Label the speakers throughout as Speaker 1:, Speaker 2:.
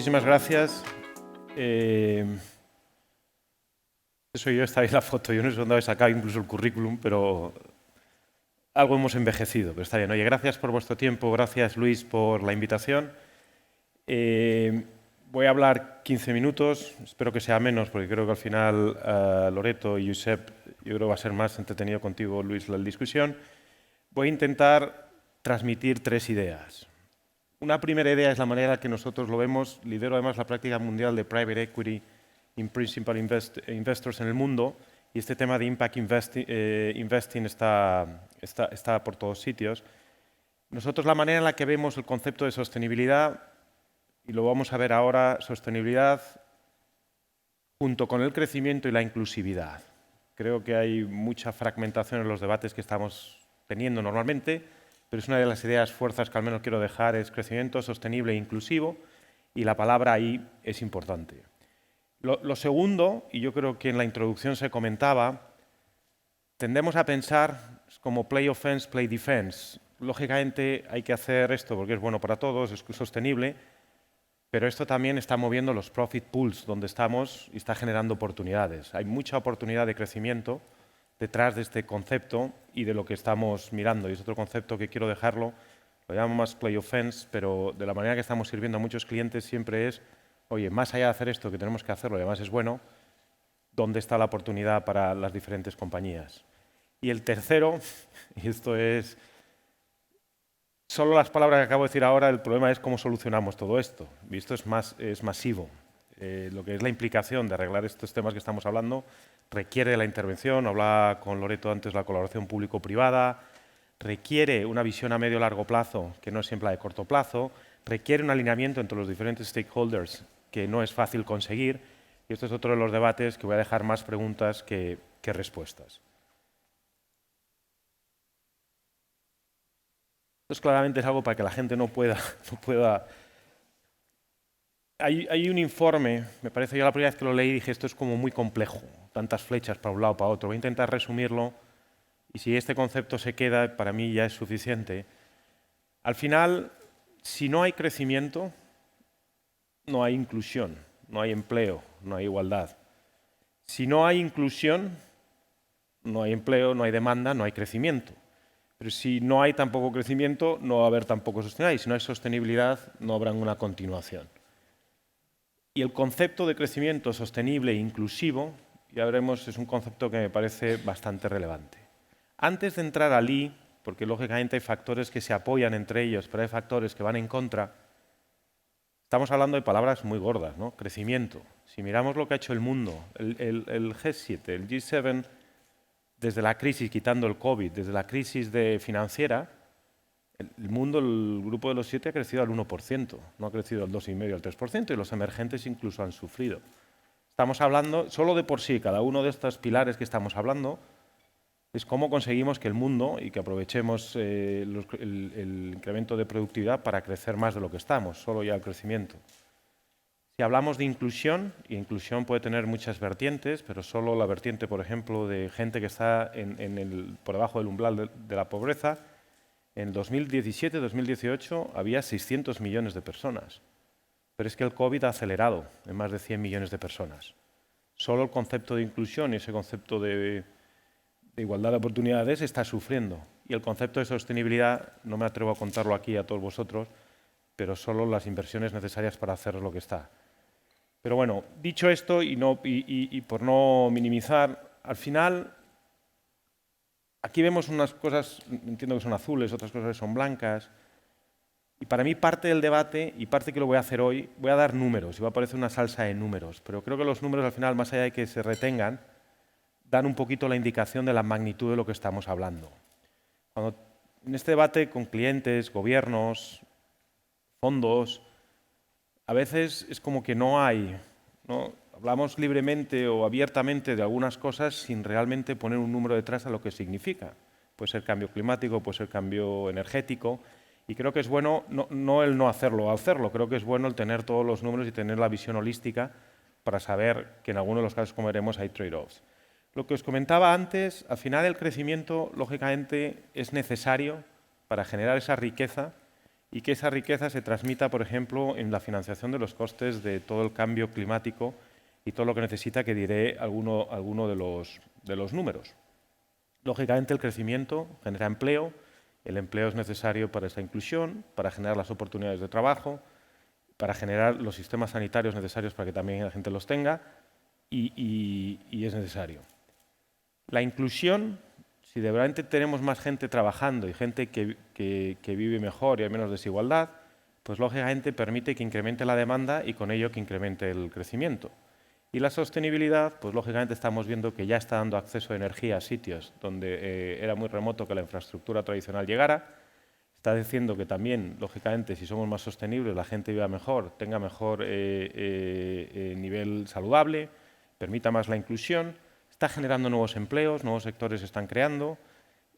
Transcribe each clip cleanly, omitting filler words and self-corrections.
Speaker 1: muchísimas gracias. Soy yo, está ahí la foto. Yo no sé dónde habéis sacado incluso el currículum, pero algo hemos envejecido, pero está bien. Oye, gracias por vuestro tiempo, gracias Luis por la invitación. Voy a hablar 15 minutos, espero que sea menos, porque creo que al final Loreto y Josep, yo creo que va a ser más entretenido contigo, Luis, la discusión. Voy a intentar transmitir 3 ideas. Una primera idea es la manera en la que nosotros lo vemos. Lidero además la práctica mundial de Private Equity in Principal Investors en el mundo, y este tema de Impact Investing está por todos sitios. Nosotros la manera en la que vemos el concepto de sostenibilidad, y lo vamos a ver ahora, sostenibilidad junto con el crecimiento y la inclusividad. Creo que hay mucha fragmentación en los debates que estamos teniendo normalmente, pero es una de las ideas fuerzas que al menos quiero dejar, es crecimiento sostenible e inclusivo, y la palabra ahí es importante. Lo segundo, y yo creo que en la introducción se comentaba, tendemos a pensar como play offense, play defense. Lógicamente hay que hacer esto porque es bueno para todos, es sostenible, pero esto también está moviendo los profit pools donde estamos y está generando oportunidades. Hay mucha oportunidad de crecimiento detrás de este concepto y de lo que estamos mirando. Y es otro concepto que quiero dejarlo, lo llamo más play offense, pero de la manera que estamos sirviendo a muchos clientes siempre es, oye, más allá de hacer esto que tenemos que hacerlo y además es bueno, ¿dónde está la oportunidad para las diferentes compañías? Y el tercero, y esto es solo las palabras que acabo de decir ahora, el problema es cómo solucionamos todo esto. Y esto es masivo. Lo que es la implicación de arreglar estos temas que estamos hablando requiere la intervención, hablaba con Loreto antes, la colaboración público-privada, requiere una visión a medio y largo plazo, que no es siempre la de corto plazo, requiere un alineamiento entre los diferentes stakeholders que no es fácil conseguir, y esto es otro de los debates que voy a dejar más preguntas que respuestas. Esto claramente es algo para que la gente no pueda. Hay un informe, me parece, yo la primera vez que lo leí dije, esto es como muy complejo, tantas flechas para un lado, para otro. Voy a intentar resumirlo y si este concepto se queda, para mí ya es suficiente. Al final, si no hay crecimiento, no hay inclusión, no hay empleo, no hay igualdad. Si no hay inclusión, no hay empleo, no hay demanda, no hay crecimiento. Pero si no hay tampoco crecimiento, no va a haber tampoco sostenibilidad. Y si no hay sostenibilidad, no habrá una continuación. Y el concepto de crecimiento sostenible e inclusivo, ya veremos, es un concepto que me parece bastante relevante. Antes de entrar al I, porque lógicamente hay factores que se apoyan entre ellos, pero hay factores que van en contra, estamos hablando de palabras muy gordas, ¿no? Crecimiento. Si miramos lo que ha hecho el mundo, el G7, el G7, desde la crisis, quitando el COVID, desde la crisis financiera, el mundo, el grupo de los 7 ha crecido al 1%, no ha crecido al 2,5%, al 3%, y los emergentes incluso han sufrido. Estamos hablando, solo de por sí, cada uno de estos pilares que estamos hablando, es cómo conseguimos que el mundo, y que aprovechemos el incremento de productividad para crecer más de lo que estamos, solo ya el crecimiento. Si hablamos de inclusión, y inclusión puede tener muchas vertientes, pero solo la vertiente, por ejemplo, de gente que está por debajo del umbral de la pobreza, en 2017-2018 había 600 millones de personas, pero es que el COVID ha acelerado en más de 100 millones de personas. Solo el concepto de inclusión y ese concepto de igualdad de oportunidades está sufriendo. Y el concepto de sostenibilidad, no me atrevo a contarlo aquí a todos vosotros, pero solo las inversiones necesarias para hacer lo que está. Pero bueno, dicho esto y por no minimizar, al final aquí vemos unas cosas, entiendo que son azules, otras cosas que son blancas, y para mí parte del debate, y parte que lo voy a hacer hoy, voy a dar números, y va a parecer una salsa de números, pero creo que los números al final, más allá de que se retengan, dan un poquito la indicación de la magnitud de lo que estamos hablando. En este debate con clientes, gobiernos, fondos, a veces es como que no hay, ¿no? Hablamos libremente o abiertamente de algunas cosas sin realmente poner un número detrás a lo que significa. Puede ser cambio climático, puede ser cambio energético, y creo que es bueno no el no hacerlo, creo que es bueno el tener todos los números y tener la visión holística para saber que en algunos de los casos, como veremos, hay trade-offs. Lo que os comentaba antes, al final el crecimiento, lógicamente, es necesario para generar esa riqueza y que esa riqueza se transmita, por ejemplo, en la financiación de los costes de todo el cambio climático y todo lo que necesita, que diré alguno de los números. Lógicamente, el crecimiento genera empleo. El empleo es necesario para esa inclusión, para generar las oportunidades de trabajo, para generar los sistemas sanitarios necesarios para que también la gente los tenga, y es necesario. La inclusión, si de verdad tenemos más gente trabajando y gente que vive mejor y hay menos desigualdad, pues lógicamente permite que incremente la demanda y con ello que incremente el crecimiento. Y la sostenibilidad, pues lógicamente estamos viendo que ya está dando acceso a energía a sitios donde era muy remoto que la infraestructura tradicional llegara. Está diciendo que también, lógicamente, si somos más sostenibles, la gente viva mejor, tenga mejor nivel saludable, permita más la inclusión, está generando nuevos empleos, nuevos sectores se están creando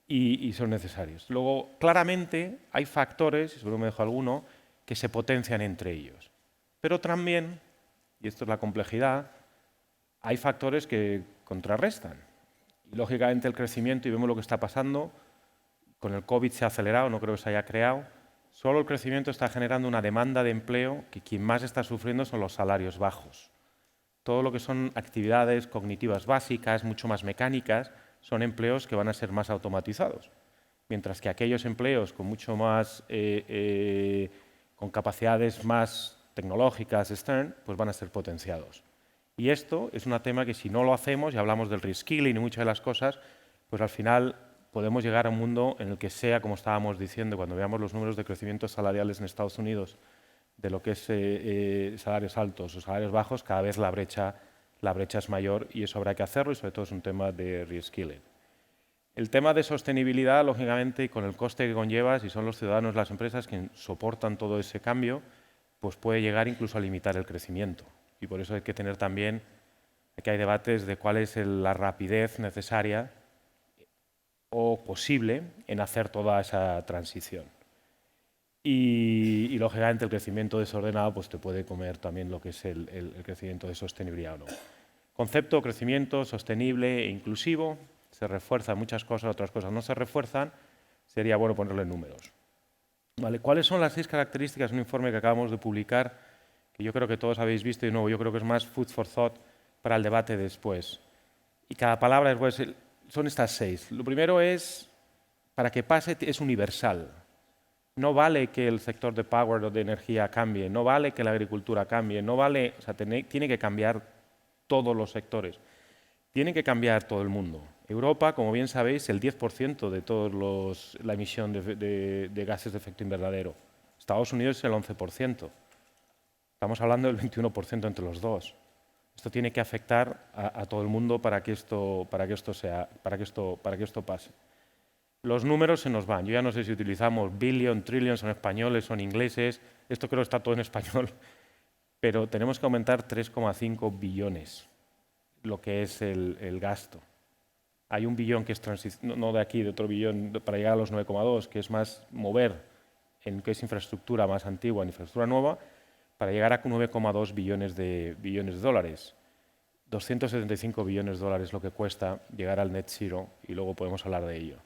Speaker 1: y son necesarios. Luego, claramente, hay factores, seguro me dejo alguno, que se potencian entre ellos. Pero también, y esto es la complejidad, hay factores que contrarrestan. Y, lógicamente, el crecimiento, y vemos lo que está pasando, con el COVID se ha acelerado, no creo que se haya creado. Solo el crecimiento está generando una demanda de empleo que quien más está sufriendo son los salarios bajos. Todo lo que son actividades cognitivas básicas, mucho más mecánicas, son empleos que van a ser más automatizados. Mientras que aquellos empleos con mucho más, con capacidades más tecnológicas, STEM, pues van a ser potenciados. Y esto es un tema que si no lo hacemos, y hablamos del reskilling y muchas de las cosas, pues al final podemos llegar a un mundo en el que sea, como estábamos diciendo, cuando veamos los números de crecimiento salariales en Estados Unidos, de lo que es salarios altos o salarios bajos, cada vez la brecha es mayor y eso habrá que hacerlo y sobre todo es un tema de reskilling. El tema de sostenibilidad, lógicamente, y con el coste que conlleva, si son los ciudadanos, las empresas quienes soportan todo ese cambio, pues puede llegar incluso a limitar el crecimiento. Y por eso hay que tener también, aquí hay debates de cuál es la rapidez necesaria o posible en hacer toda esa transición. Y lógicamente el crecimiento desordenado pues te puede comer también lo que es el crecimiento de sostenibilidad o no. Concepto crecimiento sostenible e inclusivo, se refuerzan muchas cosas, otras cosas no se refuerzan, sería bueno ponerle números. ¿Vale? ¿Cuáles son las 6 características de un informe que acabamos de publicar? Que yo creo que todos habéis visto y de nuevo yo creo que es más food for thought para el debate después. Y cada palabra después son estas 6. Lo primero es, para que pase, es universal. No vale que el sector de power o de energía cambie, no vale que la agricultura cambie, no vale, o sea, tiene que cambiar todos los sectores, tiene que cambiar todo el mundo. Europa, como bien sabéis, el 10% de toda la emisión de gases de efecto invernadero. Estados Unidos es el 11%. Estamos hablando del 21% entre los dos. Esto tiene que afectar a todo el mundo para que esto pase. Los números se nos van. Yo ya no sé si utilizamos billion, trillion, son españoles, son ingleses. Esto creo que está todo en español. Pero tenemos que aumentar 3,5 billones, lo que es el gasto. Hay un billón que es transición, no de aquí, de otro billón para llegar a los 9,2, que es más mover en que es infraestructura más antigua en infraestructura nueva, para llegar a 9,2 billones de dólares. 275 billones de dólares lo que cuesta llegar al net zero y luego podemos hablar de ello.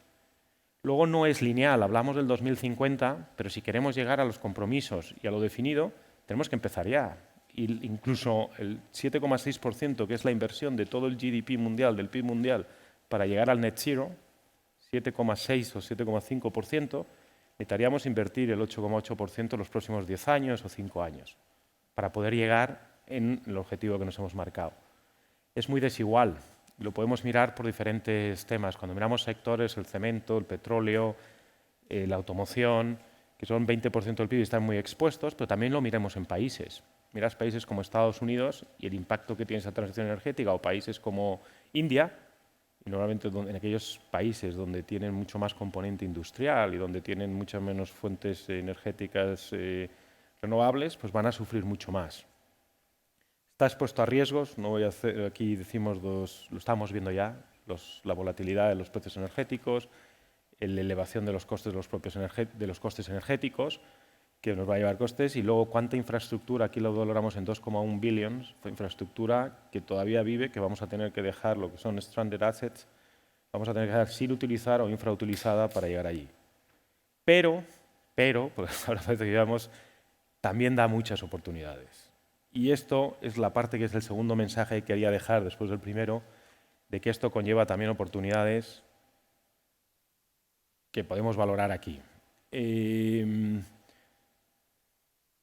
Speaker 1: Luego no es lineal, hablamos del 2050, pero si queremos llegar a los compromisos y a lo definido, tenemos que empezar ya. Y incluso el 7,6%, que es la inversión de todo el GDP mundial, del PIB mundial, para llegar al net zero, 7,6 o 7,5%, necesitaríamos invertir el 8,8% en los próximos 10 años o 5 años para poder llegar en el objetivo que nos hemos marcado. Es muy desigual. Lo podemos mirar por diferentes temas. Cuando miramos sectores, el cemento, el petróleo, la automoción, que son 20% del PIB y están muy expuestos, pero también lo miremos en países. Miras países como Estados Unidos y el impacto que tiene esa transición energética, o países como India, y normalmente en aquellos países donde tienen mucho más componente industrial y donde tienen muchas menos fuentes energéticas renovables, pues van a sufrir mucho más. Está expuesto a riesgos, no voy a hacer, aquí decimos lo estamos viendo ya, la volatilidad de los precios energéticos, la elevación de los costes de los costes energéticos, que nos va a llevar costes, y luego cuánta infraestructura, aquí lo valoramos en 2,1 billions, infraestructura que todavía vive, que vamos a tener que dejar, lo que son stranded assets, vamos a tener que dejar sin utilizar o infrautilizada para llegar allí. Pero pero, por ahora parece que llevamos, también da muchas oportunidades. Y esto es la parte que es el segundo mensaje que quería dejar después del primero, de que esto conlleva también oportunidades que podemos valorar aquí.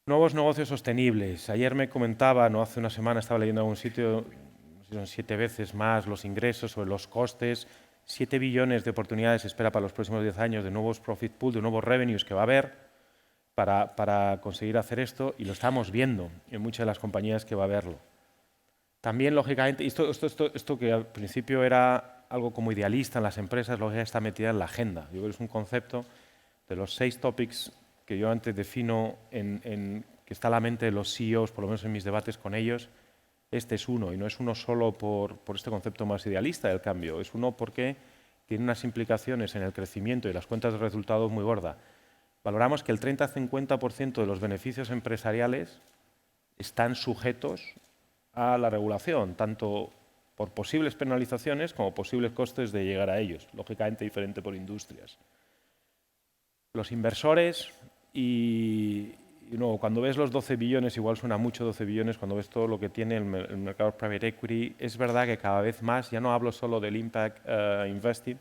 Speaker 1: Nuevos negocios sostenibles. Ayer me comentaba, no hace una semana estaba leyendo en algún sitio, son 7 veces más los ingresos sobre los costes, 7 billones de oportunidades se espera para los próximos 10 años de nuevos profit pool, de nuevos revenues que va a haber para conseguir hacer esto, y lo estamos viendo en muchas de las compañías que va a haberlo. También, lógicamente, esto que al principio era algo como idealista en las empresas, lógicamente está metida en la agenda. Yo creo que es un concepto de los 6 topics que yo antes defino que está a la mente de los CEOs, por lo menos en mis debates con ellos. Este es uno, y no es uno solo por este concepto más idealista del cambio, es uno porque tiene unas implicaciones en el crecimiento y las cuentas de resultados muy gordas. Valoramos que el 30-50% de los beneficios empresariales están sujetos a la regulación, tanto por posibles penalizaciones como posibles costes de llegar a ellos, lógicamente diferente por industrias. Los inversores y nuevo, cuando ves los 12 billones, igual suena mucho 12 billones, cuando ves todo lo que tiene el mercado de private equity, es verdad que cada vez más, ya no hablo solo del impact investing,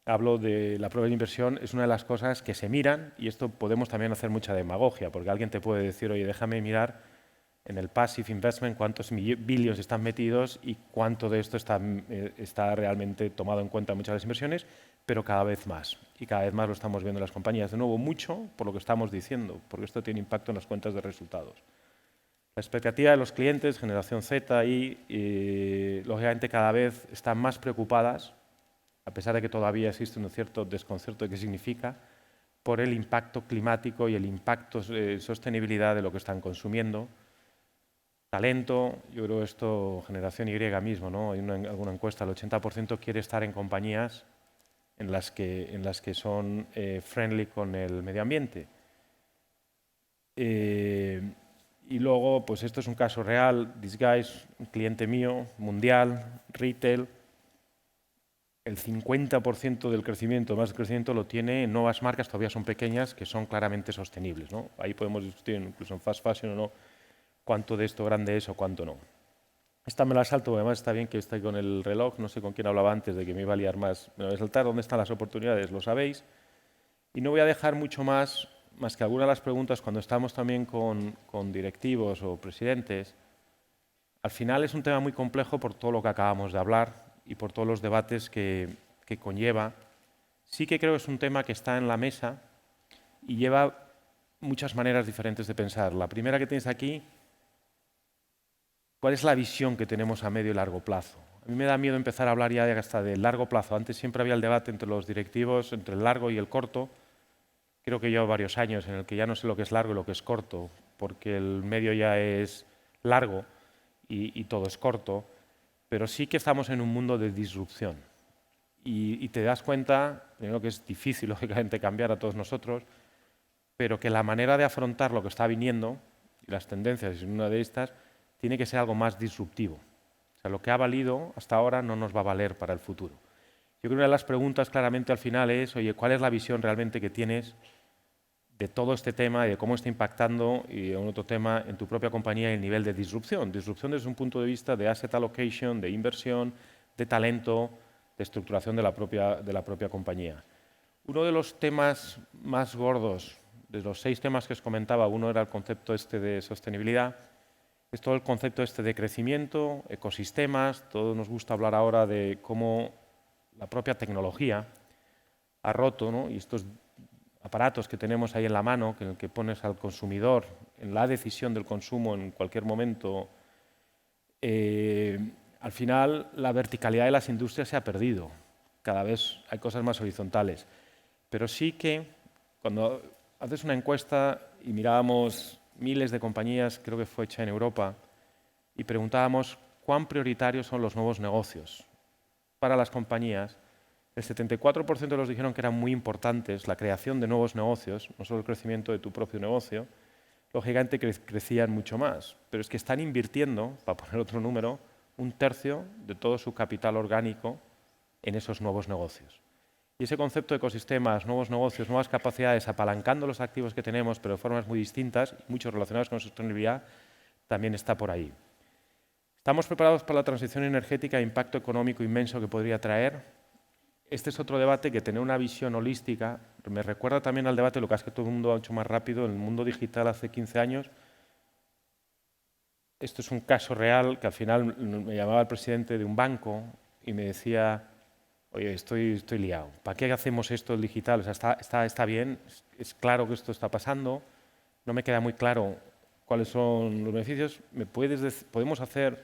Speaker 1: hablo de la propia inversión, es una de las cosas que se miran, y esto podemos también hacer mucha demagogia, porque alguien te puede decir, oye, déjame mirar en el passive investment cuántos billions están metidos y cuánto de esto está realmente tomado en cuenta en muchas de las inversiones, pero cada vez más. Y cada vez más lo estamos viendo en las compañías. De nuevo, mucho por lo que estamos diciendo, porque esto tiene impacto en las cuentas de resultados. La expectativa de los clientes, generación Z, lógicamente cada vez están más preocupadas, a pesar de que todavía existe un cierto desconcierto de qué significa, por el impacto climático y el impacto de sostenibilidad de lo que están consumiendo. Talento, yo creo esto, generación Y mismo, ¿no? Hay alguna encuesta, el 80% quiere estar en compañías en las que son friendly con el medio ambiente. Y luego, pues esto es un caso real, Disguise, un cliente mío, mundial, retail, el 50% del crecimiento, más del crecimiento, lo tiene en nuevas marcas, todavía son pequeñas, que son claramente sostenibles, ¿no? Ahí podemos discutir, incluso en fast fashion o no, cuánto de esto grande es o cuánto no. Esta me la salto, porque además está bien que estoy con el reloj, no sé con quién hablaba antes de que me iba a liar más. Me voy a saltar, ¿dónde están las oportunidades? Lo sabéis. Y no voy a dejar mucho más que algunas de las preguntas cuando estamos también con directivos o presidentes. Al final es un tema muy complejo por todo lo que acabamos de hablar y por todos los debates que conlleva. Sí que creo que es un tema que está en la mesa y lleva muchas maneras diferentes de pensar. La primera que tienes aquí, ¿cuál es la visión que tenemos a medio y largo plazo? A mí me da miedo empezar a hablar ya hasta de largo plazo. Antes siempre había el debate entre los directivos, entre el largo y el corto. Creo que llevo varios años en el que ya no sé lo que es largo y lo que es corto, porque el medio ya es largo y todo es corto, pero sí que estamos en un mundo de disrupción. Y te das cuenta, primero que es difícil, lógicamente, cambiar a todos nosotros, pero que la manera de afrontar lo que está viniendo, y las tendencias, y una de estas, tiene que ser algo más disruptivo. O sea, lo que ha valido hasta ahora no nos va a valer para el futuro. Yo creo que una de las preguntas claramente al final es, oye, ¿cuál es la visión realmente que tienes de todo este tema y de cómo está impactando, y en otro tema, en tu propia compañía y el nivel de disrupción? Disrupción desde un punto de vista de asset allocation, de inversión, de talento, de estructuración de la propia compañía. Uno de los temas más gordos, de los 6 temas que os comentaba, uno era el concepto este de sostenibilidad, es todo el concepto este de crecimiento, ecosistemas. Todos nos gusta hablar ahora de cómo la propia tecnología ha roto, ¿no? Y estos aparatos que tenemos ahí en la mano, en el que pones al consumidor en la decisión del consumo en cualquier momento, al final la verticalidad de las industrias se ha perdido. Cada vez hay cosas más horizontales. Pero sí que cuando haces una encuesta y mirábamos miles de compañías, creo que fue hecha en Europa, y preguntábamos cuán prioritarios son los nuevos negocios para las compañías, el 74% los dijeron que eran muy importantes la creación de nuevos negocios, no solo el crecimiento de tu propio negocio. Lógicamente crecían mucho más, pero es que están invirtiendo, para poner otro número, 1/3 de todo su capital orgánico en esos nuevos negocios. Y ese concepto de ecosistemas, nuevos negocios, nuevas capacidades, apalancando los activos que tenemos, pero de formas muy distintas, muchos relacionados con sostenibilidad, también está por ahí. ¿Estamos preparados para la transición energética e impacto económico inmenso que podría traer? Este es otro debate que tener una visión holística me recuerda también al debate, lo que es que todo el mundo ha hecho más rápido, en el mundo digital hace 15 años. Esto es un caso real que al final me llamaba el presidente de un banco y me decía, oye, estoy liado, ¿para qué hacemos esto el digital? O sea, está bien, es claro que esto está pasando, no me queda muy claro cuáles son los beneficios. ¿Podemos hacer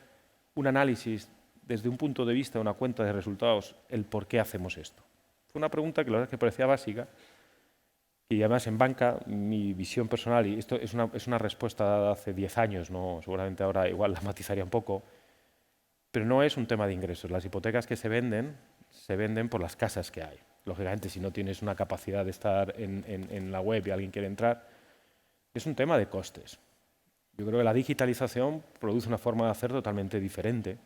Speaker 1: un análisis desde un punto de vista de una cuenta de resultados, el por qué hacemos esto? Fue una pregunta que la verdad es que parecía básica, y además en banca, mi visión personal, y esto es una respuesta dada hace 10 años, ¿no? Seguramente ahora igual la matizaría un poco, pero no es un tema de ingresos. Las hipotecas que se venden por las casas que hay. Lógicamente, si no tienes una capacidad de estar en la web y alguien quiere entrar, es un tema de costes. Yo creo que la digitalización produce una forma de hacer totalmente diferente.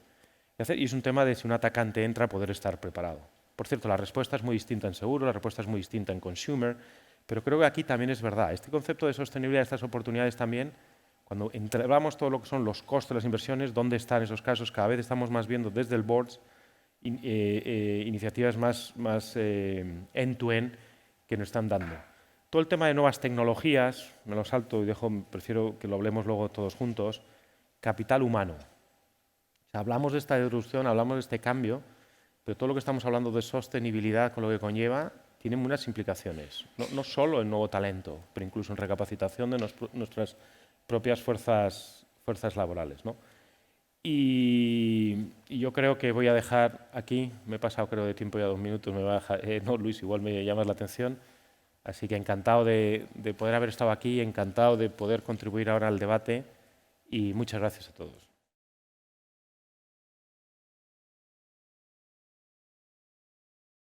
Speaker 1: Y es un tema de si un atacante entra, poder estar preparado. Por cierto, la respuesta es muy distinta en seguro, la respuesta es muy distinta en consumer, pero creo que aquí también es verdad. Este concepto de sostenibilidad, estas oportunidades también, cuando entramos todo lo que son los costes de las inversiones, ¿dónde están esos casos? Cada vez estamos más viendo desde el boards iniciativas más end-to-end que nos están dando. Todo el tema de nuevas tecnologías, me lo salto y prefiero que lo hablemos luego todos juntos. Capital humano. O sea, hablamos de esta disrupción, hablamos de este cambio, pero todo lo que estamos hablando de sostenibilidad con lo que conlleva tiene unas implicaciones. No solo en nuevo talento, pero incluso en recapacitación de nuestras propias fuerzas laborales, ¿no? Y yo creo que voy a dejar aquí, me he pasado creo de tiempo ya 2 minutos, me va a dejar, no Luis, igual me llamas la atención, así que encantado de poder haber estado aquí, encantado de poder contribuir ahora al debate y muchas gracias a todos.